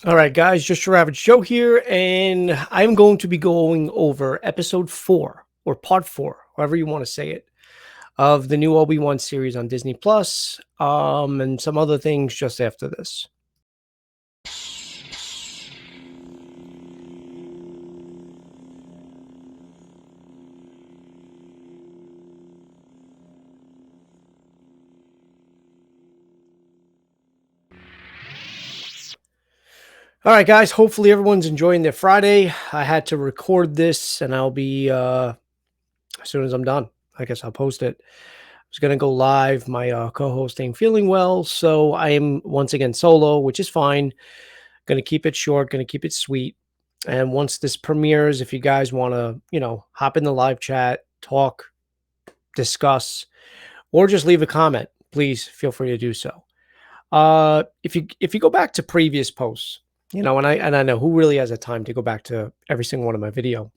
All right, guys, just your average Joe here, and I'm going to be going over episode 4 or part 4, however you want to say it, of the new Obi-Wan series on Disney Plus, and some other things just after this. All right, guys, hopefully everyone's enjoying their Friday. I had to record this, and I'll be as soon as I'm done. I guess I'll post it. I was going to go live. My co-host ain't feeling well, so I am once again solo, which is fine. Going to keep it short, going to keep it sweet. And once this premieres, if you guys want to, hop in the live chat, talk, discuss, or just leave a comment, please feel free to do so. If you go back to previous posts, and I know who really has a time to go back to every single one of my video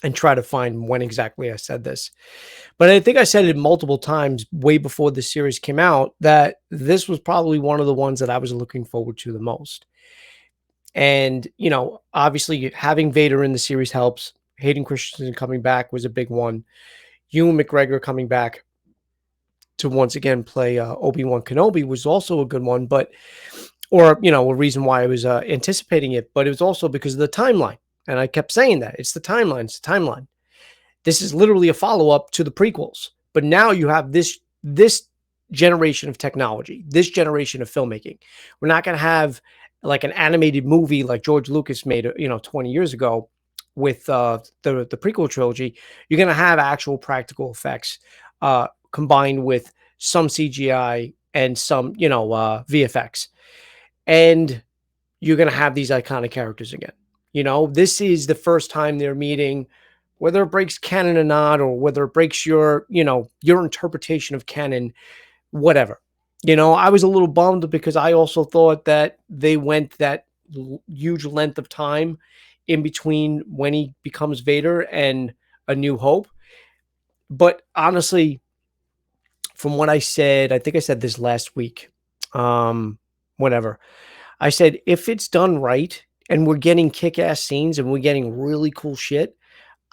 and try to find when exactly I said this. But I think I said it multiple times way before the series came out that this was probably one of the ones that I was looking forward to the most. And, obviously having Vader in the series helps. Hayden Christensen coming back was a big one. Ewan McGregor coming back to once again play Obi-Wan Kenobi was also a good one, but, or, a reason why I was anticipating it, but it was also because of the timeline. And I kept saying that it's the timeline, it's the timeline. This is literally a follow-up to the prequels, but now you have this generation of technology, this generation of filmmaking. We're not going to have like an animated movie like George Lucas made, 20 years ago with the prequel trilogy. You're going to have actual practical effects combined with some CGI and some, VFX. And you're going to have these iconic characters again. This is the first time they're meeting, whether it breaks canon or not, or whether it breaks your interpretation of canon, whatever. I was a little bummed because I also thought that they went that huge length of time in between when he becomes Vader and A New Hope. But honestly, from what I said, I think I said this last week, whatever. I said, if it's done right and we're getting kick-ass scenes and we're getting really cool shit,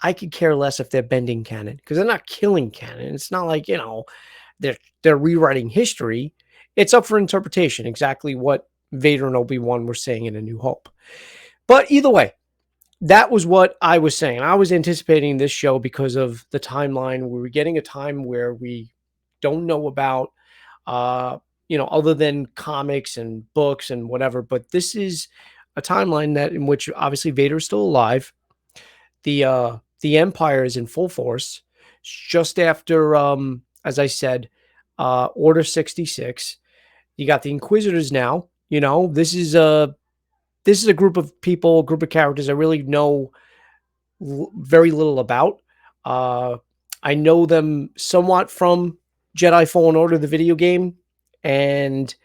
I could care less if they're bending canon because they're not killing canon. It's not like, they're rewriting history. It's up for interpretation, exactly what Vader and Obi-Wan were saying in A New Hope. But either way, that was what I was saying. I was anticipating this show because of the timeline. We were getting a time where we don't know about, other than comics and books and whatever. But this is a timeline that in which obviously Vader is still alive. The Empire is in full force. Just after, as I said, Order 66. You got the Inquisitors now. This is a group of people, group of characters I really know very little about. I know them somewhat from Jedi Fallen Order, the video game, and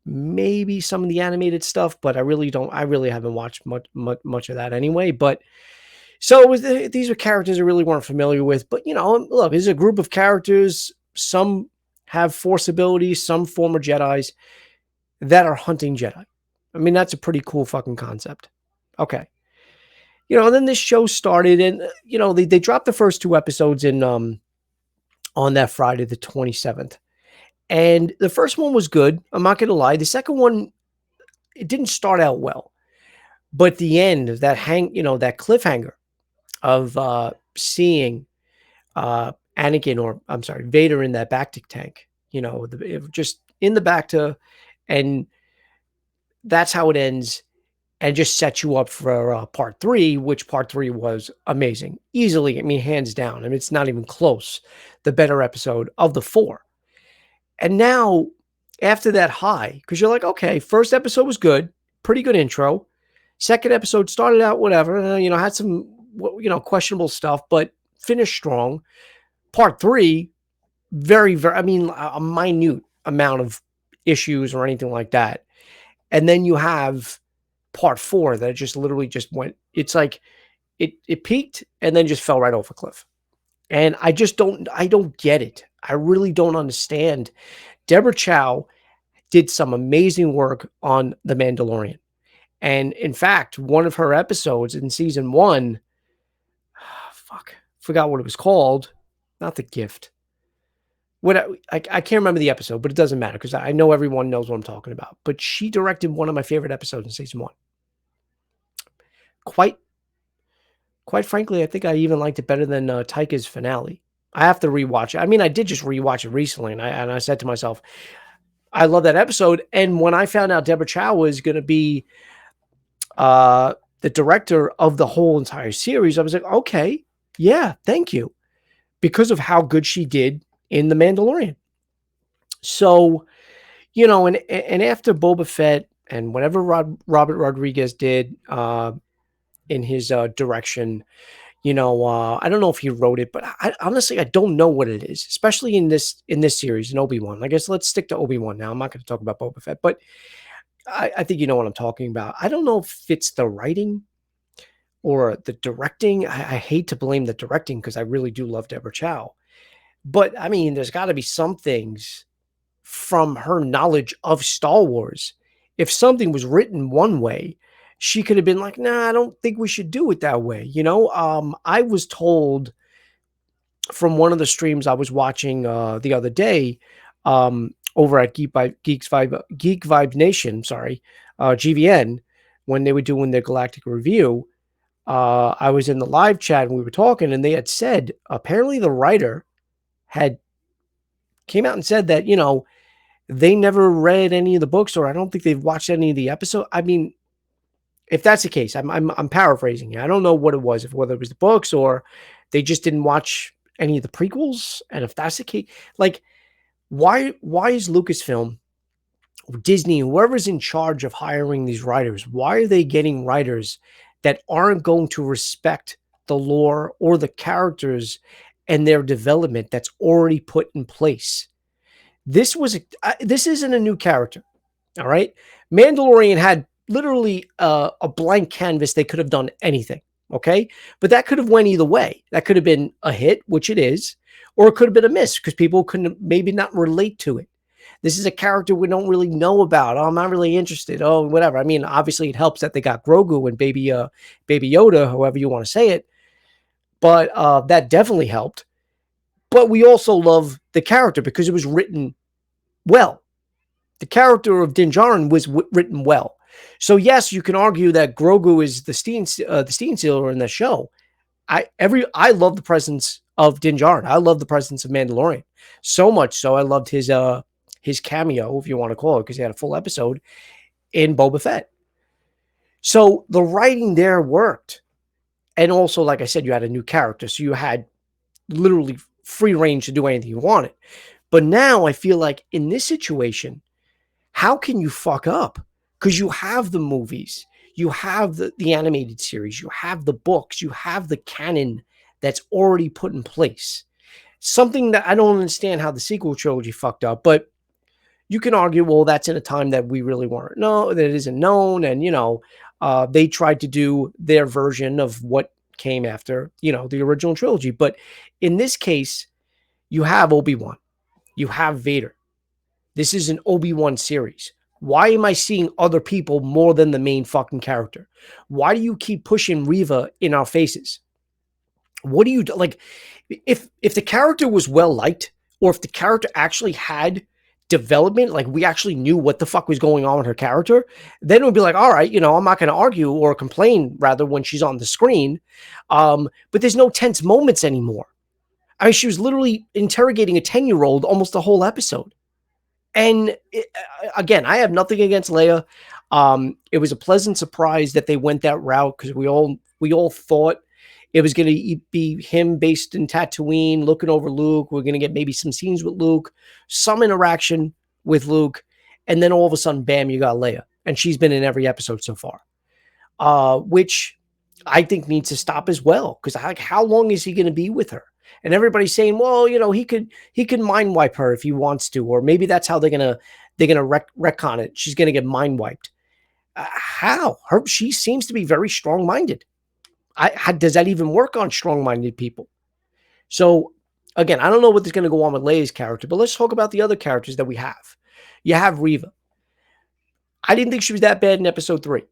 maybe some of the animated stuff, but I really don't. I really haven't watched much of that anyway. But so it was, these are characters I really weren't familiar with. But look, this is a group of characters. Some have Force abilities, some former Jedis that are hunting Jedi. I mean, that's a pretty cool fucking concept. Okay. And then this show started and, they dropped the first 2 episodes in, on that Friday, the 27th. And the first one was good. I'm not going to lie. The second one, it didn't start out well, but the end of that that cliffhanger of seeing Anakin, or I'm sorry, Vader in that Bactic tank, just in the Bacta, and that's how it ends, and just sets you up for part 3, which part 3 was amazing. Easily, I mean, hands down. I mean, it's not even close. The better episode of the 4. And now, after that high, because you're like, okay, first episode was good, pretty good intro. Second episode started out whatever, had some, questionable stuff, but finished strong. Part 3, very, very, I mean, a minute amount of issues or anything like that. And then you have part 4 that just literally just went, it's like it peaked and then just fell right off a cliff. And I don't get it. I really don't understand. Deborah Chow did some amazing work on The Mandalorian. And in fact, one of her episodes in season 1, fuck, forgot what it was called. Not The Gift. What I can't remember the episode, but it doesn't matter because I know everyone knows what I'm talking about. But she directed one of my favorite episodes in season 1. Quite frankly, I think I even liked it better than Taika's finale. I have to rewatch it. I mean, I did just rewatch it recently, and I said to myself, I love that episode. And when I found out Deborah Chow was going to be the director of the whole entire series, I was like, okay, yeah, thank you, because of how good she did in The Mandalorian. So, you know, and after Boba Fett and whatever Robert Rodriguez did in his direction, you know, I don't know if he wrote it, but I honestly I don't know what it is, especially in this series in Obi-Wan. I guess let's stick to Obi-Wan now. I'm not going to talk about Boba Fett, but I think you know what I'm talking about. I don't know if it's the writing or the directing. I hate to blame the directing because I really do love Deborah Chow, but I mean, there's got to be some things from her knowledge of Star Wars. If something was written one way, she could have been like, nah, I don't think we should do it that way. You know, I was told from one of the streams I was watching the other day over at Geek Vibe Nation, sorry, GVN, when they were doing their Galactic review. I was in the live chat and we were talking, and they had said apparently the writer had came out and said that, you know, they never read any of the books, or I don't think they've watched any of the episode. I mean, if that's the case, I'm paraphrasing here. I don't know what it was, if whether it was the books or they just didn't watch any of the prequels. And if that's the case, like, why is Lucasfilm, Disney, whoever's in charge of hiring these writers, why are they getting writers that aren't going to respect the lore or the characters and their development that's already put in place? This isn't a new character. All right. Mandalorian had literally a blank canvas. They could have done anything. Okay. But that could have went either way. That could have been a hit, which it is, or it could have been a miss because people couldn't maybe not relate to it. This is a character we don't really know about. Oh, I'm not really interested. Oh, whatever. I mean, obviously it helps that they got Grogu and baby Yoda, however you want to say it. But that definitely helped. But we also love the character because it was written well. The character of Din Djarin was written well. So yes, you can argue that Grogu is the steam sealer in the show. I love the presence of Din Djarin. I love the presence of Mandalorian. So much so I loved his cameo, if you want to call it, because he had a full episode in Boba Fett. So the writing there worked. And also, like I said, you had a new character. So you had literally free range to do anything you wanted. But now I feel like in this situation, how can you fuck up? Because you have the movies, you have the animated series, you have the books, you have the canon that's already put in place. Something that I don't understand how the sequel trilogy fucked up, but you can argue, well, that's in a time that we really weren't that it isn't known. And, you know, they tried to do their version of what came after, you know, the original trilogy. But in this case, you have Obi-Wan, you have Vader. This is an Obi-Wan series. Why am I seeing other people more than the main fucking character? Why do you keep pushing Reva in our faces? What do you like? If the character was well liked, or if the character actually had development, like we actually knew what the fuck was going on with her character, then it would be like, all right, you know, I'm not going to argue or complain rather when she's on the screen. But there's no tense moments anymore. I mean, she was literally interrogating a 10-year-old almost the whole episode. And again, I have nothing against Leia. It was a pleasant surprise that they went that route because we all thought it was going to be him based in Tatooine, looking over Luke. We're going to get maybe some scenes with Luke, some interaction with Luke, and then all of a sudden, bam, you got Leia, and she's been in every episode so far, which I think needs to stop as well. Because how long is he going to be with her? And everybody's saying, well, you know, he could mind wipe her if he wants to, or maybe that's how they're gonna retcon it. She's gonna get mind wiped. How? She seems to be very strong minded. Does that even work on strong minded people? So again, I don't know what's going to go on with Leia's character, but let's talk about the other characters that we have. You have Reva. I didn't think she was that bad in episode 3.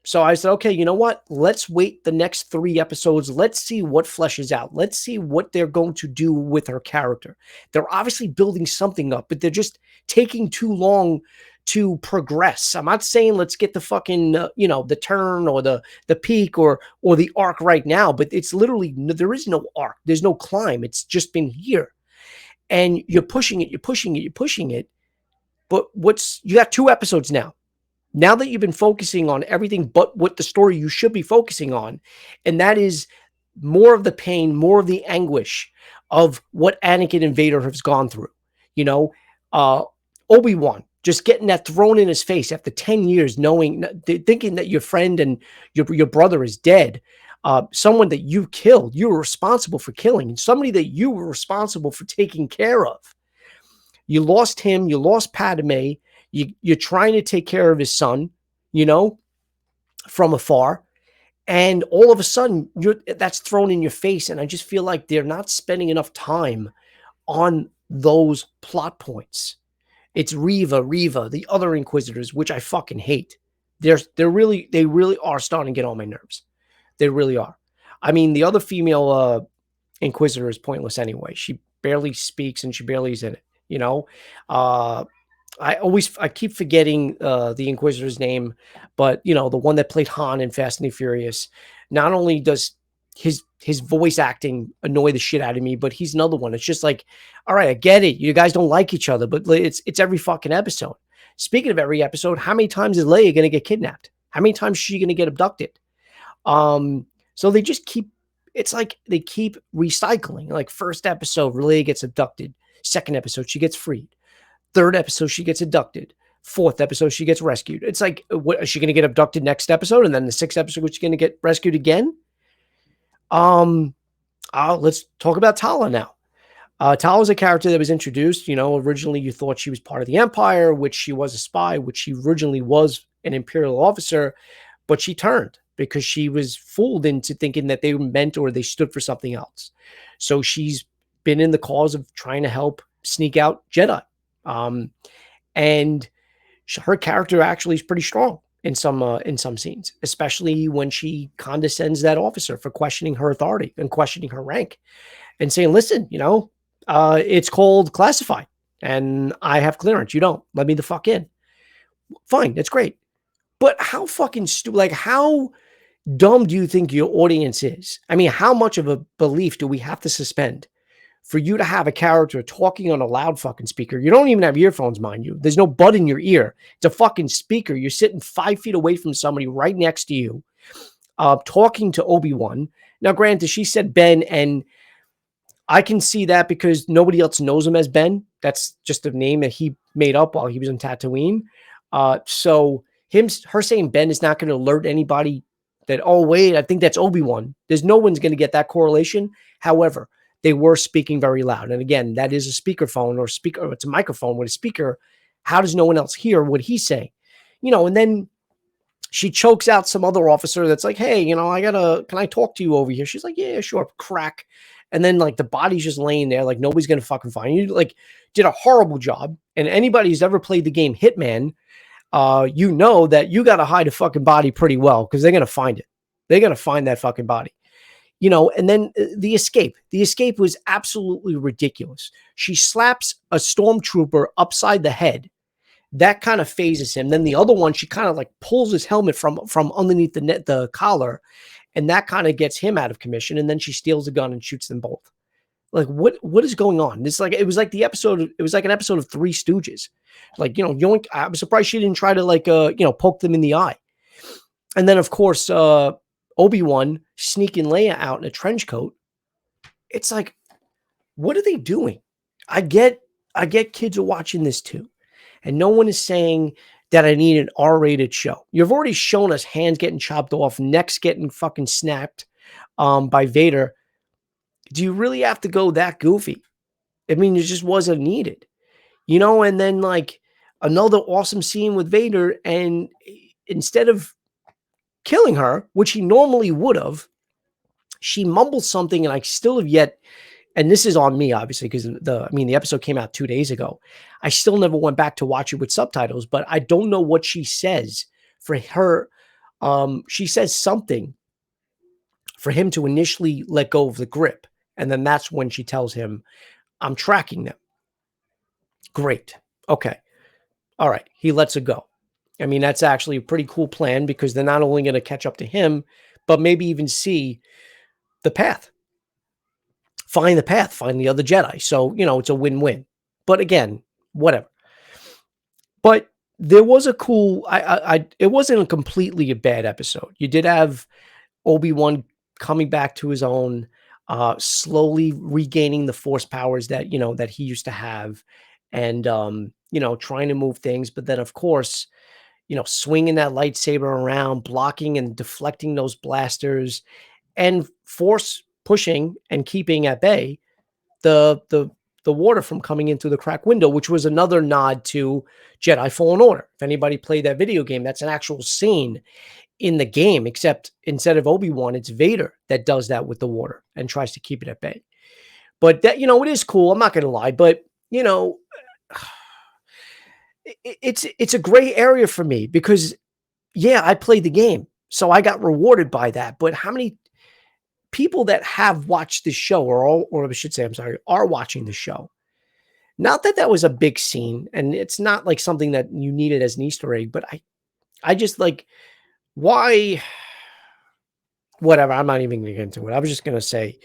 So I said, okay, you know what? Let's wait the next 3 episodes. Let's see what fleshes out. Let's see what they're going to do with her character. They're obviously building something up, but they're just taking too long to progress. I'm not saying let's get the fucking the turn or the peak or the arc right now, but it's literally there is no arc. There's no climb. It's just been here. And you're pushing it, you're pushing it, you're pushing it. But you got 2 episodes now. Now that you've been focusing on everything but what the story you should be focusing on, and that is more of the pain, more of the anguish of what Anakin and Vader has gone through. You know, Obi-Wan just getting that thrown in his face after 10 years, thinking that your friend and your brother is dead. Someone that you killed, you were responsible for killing, and somebody that you were responsible for taking care of. You lost him, you lost Padme, you're trying to take care of his son, from afar. And all of a sudden, that's thrown in your face. And I just feel like they're not spending enough time on those plot points. It's Reva, the other Inquisitors, which I fucking hate. They really are starting to get on my nerves. They really are. I mean, the other female Inquisitor is pointless anyway. She barely speaks and she barely is in it. I keep forgetting the Inquisitor's name, but the one that played Han in Fast and the Furious. Not only does his voice acting annoy the shit out of me, but he's another one. It's just like, all right, I get it. You guys don't like each other, but it's every fucking episode. Speaking of every episode, how many times is Leia going to get kidnapped? How many times is she going to get abducted? So they just keep. It's like they keep recycling. Like first episode, Leia gets abducted. Second episode, she gets freed. Third episode, she gets abducted. Fourth episode, she gets rescued. It's like, what is she going to get abducted next episode? And then the 6th episode, she's going to get rescued again? Let's talk about Tala now. Tala is a character that was introduced. Originally you thought she was part of the Empire, which she was a spy, which she originally was an Imperial officer, but she turned because she was fooled into thinking that they were meant or they stood for something else. So she's been in the cause of trying to help sneak out Jedi. And her character actually is pretty strong in some scenes, especially when she condescends that officer for questioning her authority and questioning her rank and saying, listen, it's called classified and I have clearance. You don't. Let me the fuck in. Fine. That's great. But how fucking stupid, like how dumb do you think your audience is? I mean, how much of a belief do we have to suspend for you to have a character talking on a loud fucking speaker? You don't even have earphones, mind you. There's no bud in your ear. It's a fucking speaker. You're sitting 5 feet away from somebody right next to you, talking to Obi-Wan. Now, granted, she said Ben, and I can see that because nobody else knows him as Ben. That's just a name that he made up while he was in Tatooine. So her saying Ben is not going to alert anybody that, oh, wait, I think that's Obi-Wan. There's no one's going to get that correlation. However, they were speaking very loud. And again, that is a speakerphone or it's a microphone with a speaker. How does no one else hear what he's saying? And then she chokes out some other officer that's like, hey, can I talk to you over here? She's like, yeah, sure. Crack. And then like the body's just laying there. Like nobody's going to fucking find you. Like did a horrible job. And anybody who's ever played the game Hitman, that you got to hide a fucking body pretty well because they're going to find it. They're going to find that fucking body. And then the escape was absolutely ridiculous. She slaps a stormtrooper upside the head. That kind of phases him. Then the other one, she kind of like pulls his helmet from underneath the collar, and that kind of gets him out of commission. And then she steals a gun and shoots them both. Like what is going on? It was like an episode of Three Stooges. Like, yoink, I'm surprised she didn't try to poke them in the eye. And then of course, Obi-Wan sneaking Leia out in a trench coat. It's like, what are they doing? I get kids are watching this too. And no one is saying that I need an R-rated show. You've already shown us hands getting chopped off, necks getting fucking snapped by Vader. Do you really have to go that goofy? I mean, it just wasn't needed. And then like another awesome scene with Vader, and instead of killing her, which he normally would have, she mumbles something, and I still have yet, and this is on me, obviously, because the episode came out 2 days ago. I still never went back to watch it with subtitles, but I don't know what she says for her She says something for him to initially let go of the grip. And then that's when she tells him, I'm tracking them. Great. Okay. All right. He lets it go. I mean, that's actually a pretty cool plan because they're not only going to catch up to him, but maybe even see the path. Find the path, find the other Jedi. So, it's a win-win. But again, whatever. But there was a cool, it wasn't a completely a bad episode. You did have Obi-Wan coming back to his own, slowly regaining the force powers that, that he used to have, and, trying to move things. But then, of course, swinging that lightsaber around, blocking and deflecting those blasters, and force pushing and keeping at bay the water from coming in through the crack window, which was another nod to Jedi Fallen Order. If anybody played that video game, that's an actual scene in the game, except instead of Obi-Wan, it's Vader that does that with the water and tries to keep it at bay. But that, it is cool. I'm not going to lie, but it's a gray area for me because, yeah, I played the game, so I got rewarded by that. But how many people that have watched this show, or I should say, I'm sorry, are watching the show? Not that that was a big scene, and it's not like something that you needed as an Easter egg, but I just like, why? Whatever. I'm not even going to get into it. I was just going to say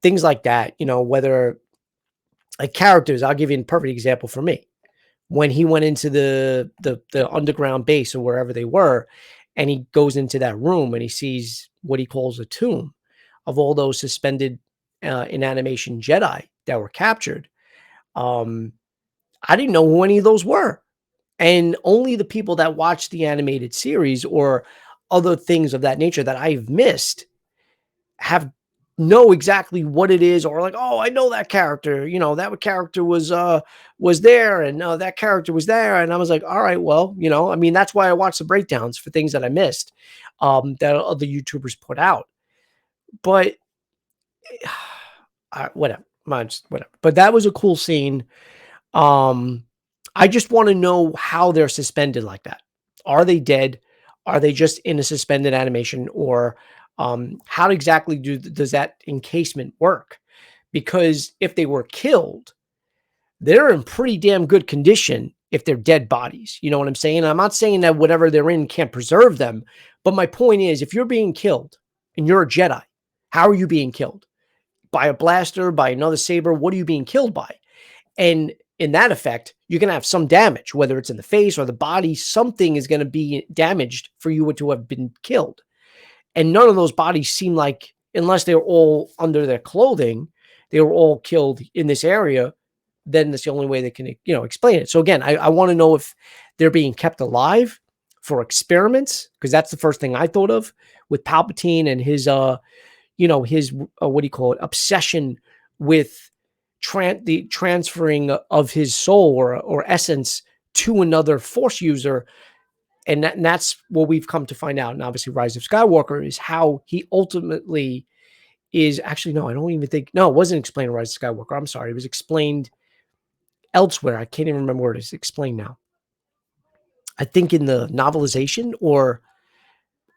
things like that. Whether like characters. I'll give you a perfect example for me. When he went into the underground base or wherever they were, and he goes into that room and he sees what he calls a tomb of all those suspended in animation Jedi that were captured. I didn't know who any of those were. And only the people that watch the animated series or other things of that nature that I've missed know exactly what it is, or like, oh, I know that character. That character was there, and that character was there, and I was like, all right, well, I mean, that's why I watch the breakdowns for things that I missed, that other YouTubers put out. But whatever, whatever. But that was a cool scene. I just want to know how they're suspended like that. Are they dead? Are they just in a suspended animation? Or how exactly does that encasement work? Because if they were killed, they're in pretty damn good condition if they're dead bodies. You know what I'm saying? I'm not saying that whatever they're in can't preserve them. But my point is, if you're being killed and you're a Jedi, how are you being killed? By a blaster, by another saber? What are you being killed by? And in that effect, you're going to have some damage, whether it's in the face or the body. Something is going to be damaged for you to have been killed. And none of those bodies seem like, unless they were all under their clothing, they were all killed in this area. Then that's the only way they can, explain it. So again, I want to know if they're being kept alive for experiments, because that's the first thing I thought of with Palpatine and his, his what do you call it, obsession with the transferring of his soul or essence to another Force user. And that's what we've come to find out. And obviously Rise of Skywalker is how he ultimately is actually, no, I don't even think, no, it wasn't explained in Rise of Skywalker. I'm sorry. It was explained elsewhere. I can't even remember where it is explained now. I think in the novelization or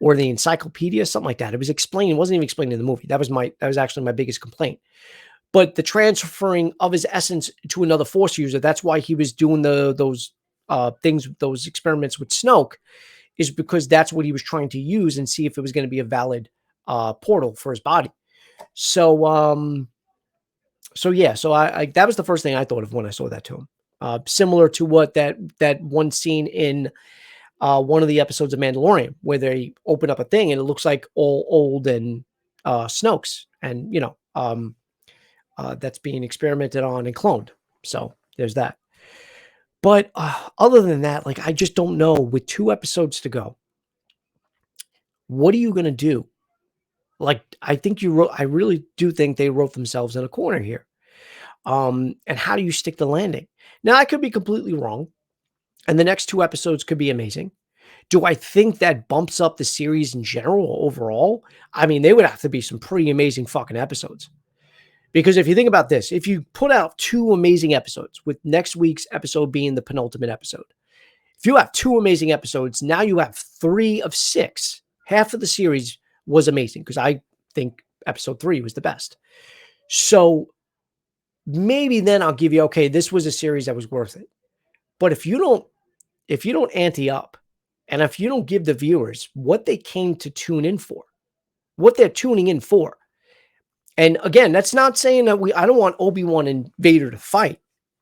the encyclopedia, something like that. It was explained. It wasn't even explained in the movie. That was actually my biggest complaint. But the transferring of his essence to another Force user, that's why he was doing those things, those experiments with Snoke, is because that's what he was trying to use and see if it was going to be a valid portal for his body. So yeah, so I that was the first thing I thought of when I saw that to him. Similar to what that one scene in one of the episodes of Mandalorian, where they open up a thing and it looks like all old and Snoke's, and that's being experimented on and cloned. So there's that. But other than that, like, I just don't know. With 2 episodes to go, what are you going to do? Like, I really do think they wrote themselves in a corner here. And how do you stick the landing? Now, I could be completely wrong, and the next 2 episodes could be amazing. Do I think that bumps up the series in general overall? I mean, they would have to be some pretty amazing fucking episodes. Because if you think about this, if you put out 2 amazing episodes, with next week's episode being the penultimate episode, if you have 2 amazing episodes, now you have 3 of 6 Half of the series was amazing because I think episode 3 was the best. So maybe then I'll give you, okay, this was a series that was worth it. But if you don't ante up, and if you don't give the viewers what they came to tune in for, what they're tuning in for. And again, that's not saying that I don't want Obi-Wan and Vader to fight.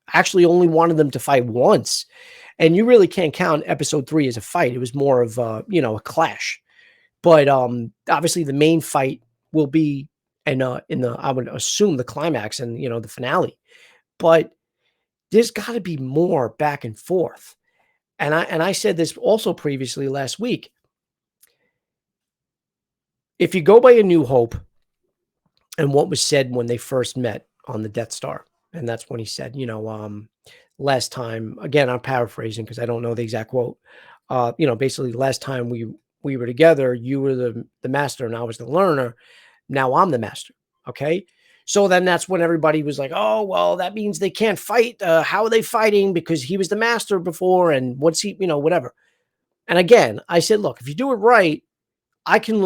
I actually only wanted them to fight once. And you really can't count episode 3 as a fight. It was more of a clash. But obviously the main fight will be in the I would assume the climax and the finale. But there's got to be more back and forth. And I said this also previously last week. If you go by A New Hope and what was said when they first met on the Death Star, and that's when he said, last time, again, I'm paraphrasing because I don't know the exact quote. Basically, last time we were together, you were the master and I was the learner. Now I'm the master. Okay. So then that's when everybody was like, oh, well, that means they can't fight. How are they fighting? Because he was the master before. And what's he, whatever. And again, I said, look, if you do it right, I can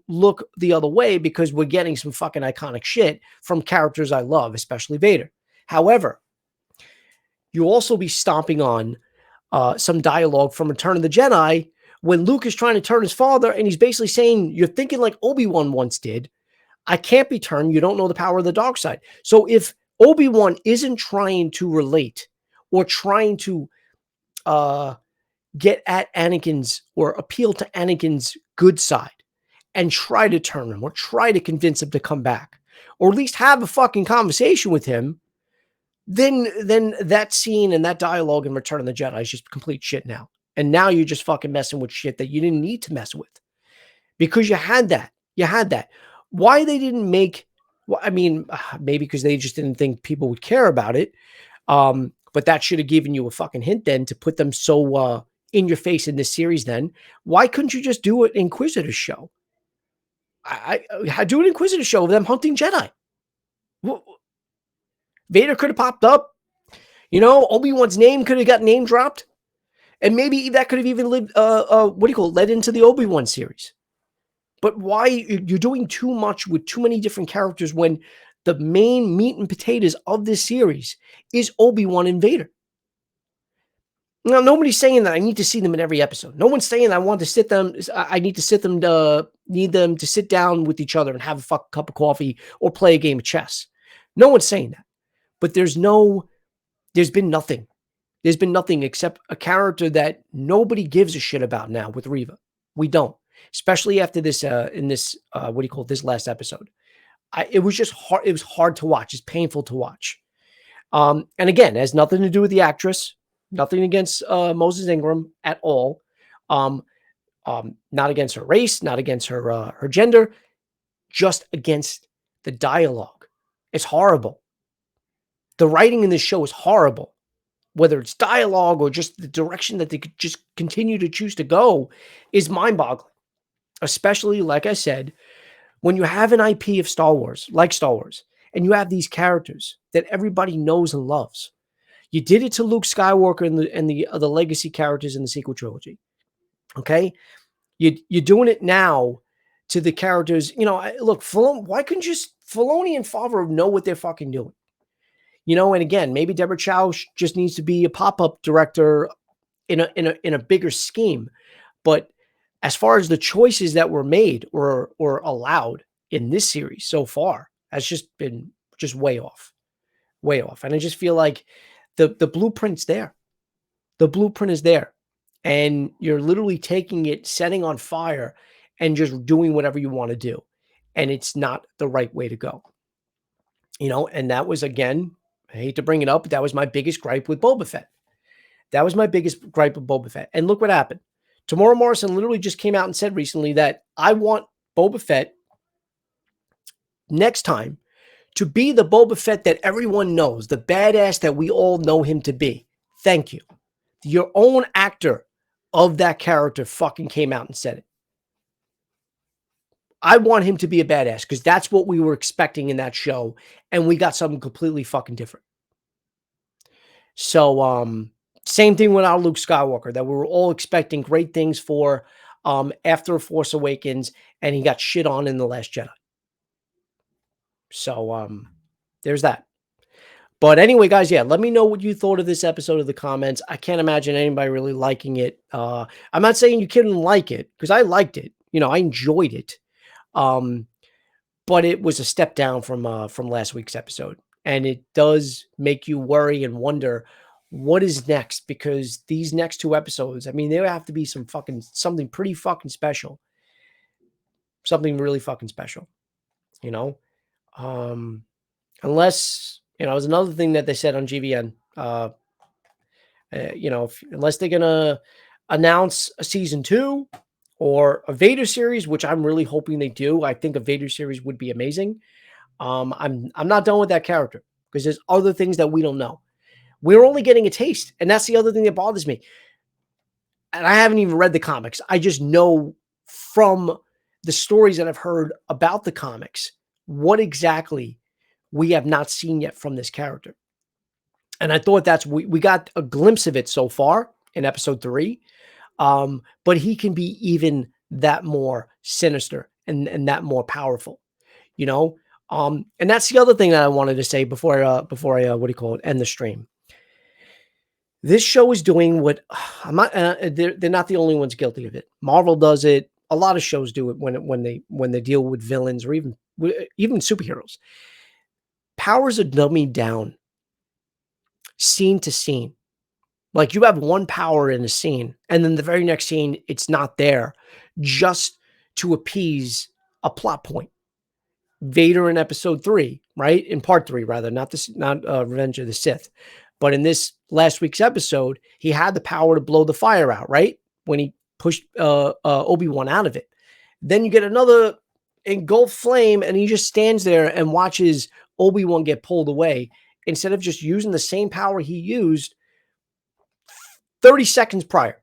look the other way because we're getting some fucking iconic shit from characters I love, especially Vader. However, you'll also be stomping on some dialogue from Return of the Jedi when Luke is trying to turn his father and he's basically saying, you're thinking like Obi-Wan once did. I can't be turned. You don't know the power of the dark side. So if Obi-Wan isn't trying to relate or trying to get at Anakin's or appeal to Anakin's good side and try to turn him or try to convince him to come back or at least have a fucking conversation with him, then that scene and that dialogue in Return of the Jedi is just complete shit now. And now you're just fucking messing with shit that you didn't need to mess with because you had that. You had that. Why they didn't make, well, I mean, maybe because they just didn't think people would care about it. But that should have given you a fucking hint then to put them so in your face in this series then. Why couldn't you just do an Inquisitors show? I do an Inquisitors show of them hunting Jedi. Vader could have popped up. Obi-Wan's name could have got name dropped. And maybe that could have even led into the Obi-Wan series. But why you're doing too much with too many different characters when the main meat and potatoes of this series is Obi-Wan and Vader? Now, nobody's saying that I need to see them in every episode. No one's saying I want to sit them. I need them to sit down with each other and have a fucking cup of coffee or play a game of chess. No one's saying that. But there's been nothing. There's been nothing except a character that nobody gives a shit about now with Reva. We don't. Especially after this, this last episode. It was just hard. It was hard to watch. It's painful to watch. And again, it has nothing to do with the actress. Nothing against Moses Ingram at all. Not against her race, not against her gender, just against the dialogue. It's horrible. The writing in this show is horrible. Whether it's dialogue or just the direction that they could just continue to choose to go is mind-boggling. Especially, like I said, when you have an IP of Star Wars, like Star Wars, and you have these characters that everybody knows and loves. You did it to Luke Skywalker and the legacy characters in the sequel trilogy. Okay? You're doing it now to the characters. Look, why couldn't just Filoni and Favreau know what they're fucking doing? And again, maybe Deborah Chow just needs to be a pop-up director in a bigger scheme. But as far as the choices that were made or allowed in this series so far, has just been way off. Way off. And I just feel like the blueprint's there. The blueprint is there. And you're literally taking it, setting on fire, and just doing whatever you want to do. And it's not the right way to go. And that was, again, I hate to bring it up, but that was my biggest gripe with Boba Fett. That was my biggest gripe with Boba Fett. And look what happened. Tamora Morrison literally just came out and said recently that I want Boba Fett next time to be the Boba Fett that everyone knows, the badass that we all know him to be. Thank you. Your own actor of that character fucking came out and said it. I want him to be a badass because that's what we were expecting in that show, and we got something completely fucking different. So, same thing with our Luke Skywalker, that we were all expecting great things for. after Force Awakens, and he got shit on in The Last Jedi. So there's that. But anyway, guys, yeah, let me know what you thought of this episode of the comments. I can't imagine anybody really liking it. I'm not saying you couldn't like it, because I liked it. I enjoyed it. But it was a step down from last week's episode. And it does make you worry and wonder what is next, because these next 2 episodes, I mean, there have to be something pretty fucking special. Something really fucking special, you know? Unless, it was another thing that they said on GVN, unless they're gonna announce a season 2 or a Vader series, which I'm really hoping they do. I think a Vader series would be amazing. I'm not done with that character, because there's other things that we don't know. We're only getting a taste, and that's the other thing that bothers me. And I haven't even read the comics. I just know from the stories that I've heard about the comics what exactly we have not seen yet from this character. And I thought we got a glimpse of it so far in episode 3. But he can be even that more sinister and that more powerful, and that's the other thing that I wanted to say before I end the stream. This show is doing what I'm not. They're not the only ones guilty of it. Marvel does it. A lot of shows do it when they deal with villains or even superheroes. Powers are dumbing down scene to scene. Like, you have one power in a scene, and then the very next scene, it's not there, just to appease a plot point. Vader in episode 3, right? In part 3, rather, not Revenge of the Sith. But in this last week's episode, he had the power to blow the fire out, right? When he pushed Obi-Wan out of it. Then you get another engulfed flame, and he just stands there and watches Obi-Wan get pulled away, instead of just using the same power he used 30 seconds prior.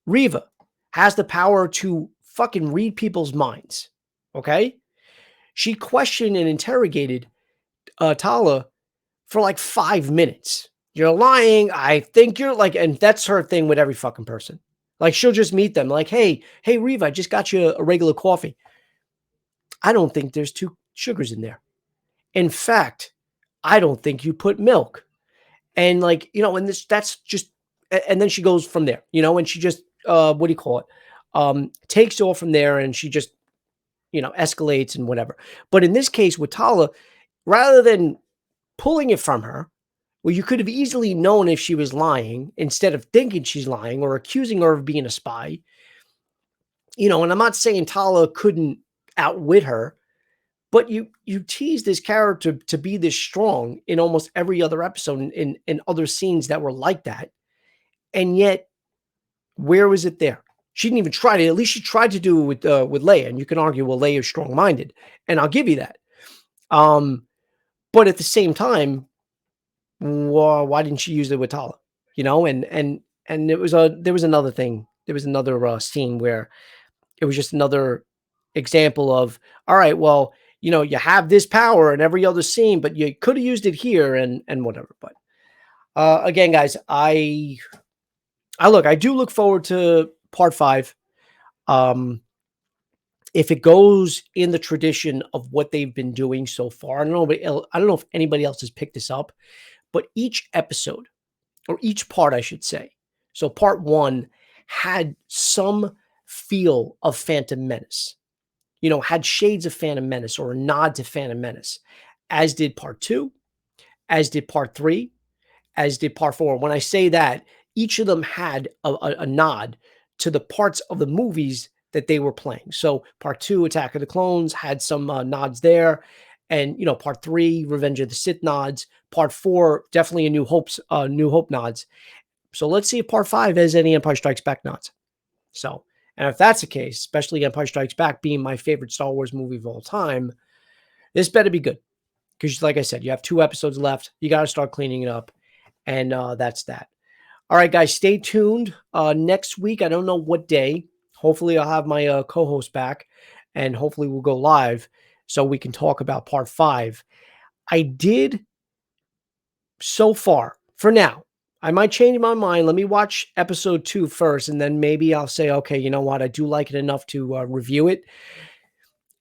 Reva has the power to fucking read people's minds. Okay? She questioned and interrogated Tala for like 5 minutes. You're lying. I think you're like, and that's her thing with every fucking person. Like, she'll just meet them like, hey, Reva, I just got you a regular coffee. I don't think there's 2 sugars in there. In fact, I don't think you put milk. And like, and that's just, and then she goes from there, and she just, takes off from there, and she just, escalates and whatever. But in this case with Tala, rather than pulling it from her, well, you could have easily known if she was lying instead of thinking she's lying or accusing her of being a spy. And I'm not saying Tala couldn't outwit her, but you tease this character to be this strong in almost every other episode in other scenes that were like that. And yet, where was it there? She didn't even try to. At least she tried to do it with Leia. And you can argue, well, Leia is strong-minded. And I'll give you that. But at the same time, why didn't she use it with Tala? And there was another thing. There was another scene where it was just another example of, all right, well, you have this power in every other scene, but you could have used it here and whatever. But again, guys, I do look forward to part 5. If it goes in the tradition of what they've been doing so far, I don't know if anybody else has picked this up, but each episode, or each part, I should say. So part 1 had some feel of Phantom Menace. Had shades of Phantom Menace or a nod to Phantom Menace, as did part 2, as did part 3, as did part 4. When I say that, each of them had a nod to the parts of the movies that they were playing. So part 2, Attack of the Clones, had some nods there. And, part 3, Revenge of the Sith nods. Part 4, definitely a New Hope nods. So let's see if part 5 has any Empire Strikes Back nods. So, and if that's the case, especially Empire Strikes Back being my favorite Star Wars movie of all time, this better be good. Because like I said, you have 2 episodes left. You got to start cleaning it up. And that's that. All right, guys, stay tuned. Next week, I don't know what day. Hopefully, I'll have my co-host back. And hopefully, we'll go live so we can talk about part 5. I did, so far, for now, I might change my mind. Let me watch episode 2 first, and then maybe I'll say, okay, you know what? I do like it enough to review it.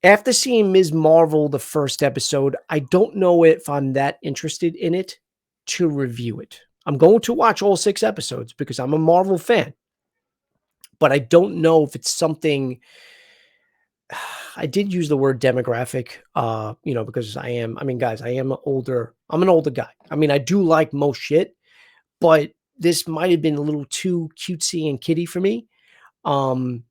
After seeing Ms. Marvel, the first episode, I don't know if I'm that interested in it to review it. I'm going to watch all 6 episodes because I'm a Marvel fan, but I don't know if it's something. I did use the word demographic, because I mean, guys, I'm an older guy. I mean, I do like most shit, but this might have been a little too cutesy and kiddie for me. Um,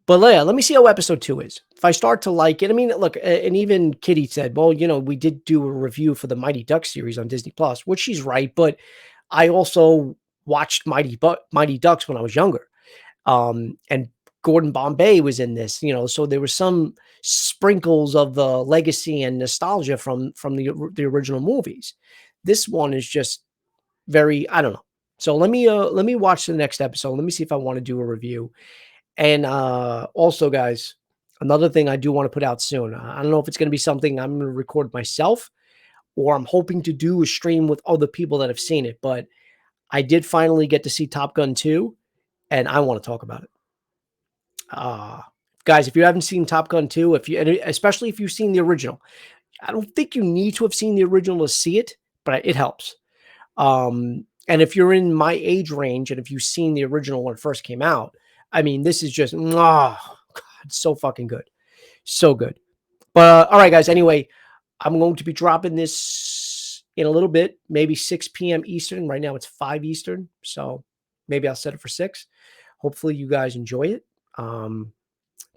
but Leia, let me see how episode 2 is. If I start to like it, I mean, look, and even Kitty said, well, we did do a review for the Mighty Ducks series on Disney Plus, which she's right, but I also watched Mighty Ducks when I was younger. And Gordon Bombay was in this, so there were some sprinkles of the legacy and nostalgia from the original movies. This one is just very, I don't know. So let me watch the next episode. Let me see if I want to do a review. And also, guys, another thing I do want to put out soon. I don't know if it's going to be something I'm going to record myself or I'm hoping to do a stream with other people that have seen it. But I did finally get to see Top Gun 2, and I want to talk about it. Guys, if you haven't seen Top Gun 2, especially if you've seen the original, I don't think you need to have seen the original to see it, but it helps. And if you're in my age range and if you've seen the original when it first came out, I mean, this is just, God, so fucking good. So good. But all right, guys, anyway, I'm going to be dropping this in a little bit, maybe 6 p.m. Eastern. Right now it's 5 Eastern. So maybe I'll set it for 6. Hopefully you guys enjoy it.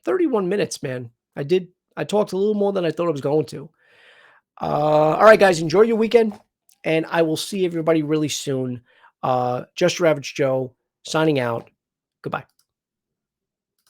31 minutes, man. I talked a little more than I thought I was going to. All right, guys, enjoy your weekend, and I will see everybody really soon. Just Your Average Joe signing out. Goodbye.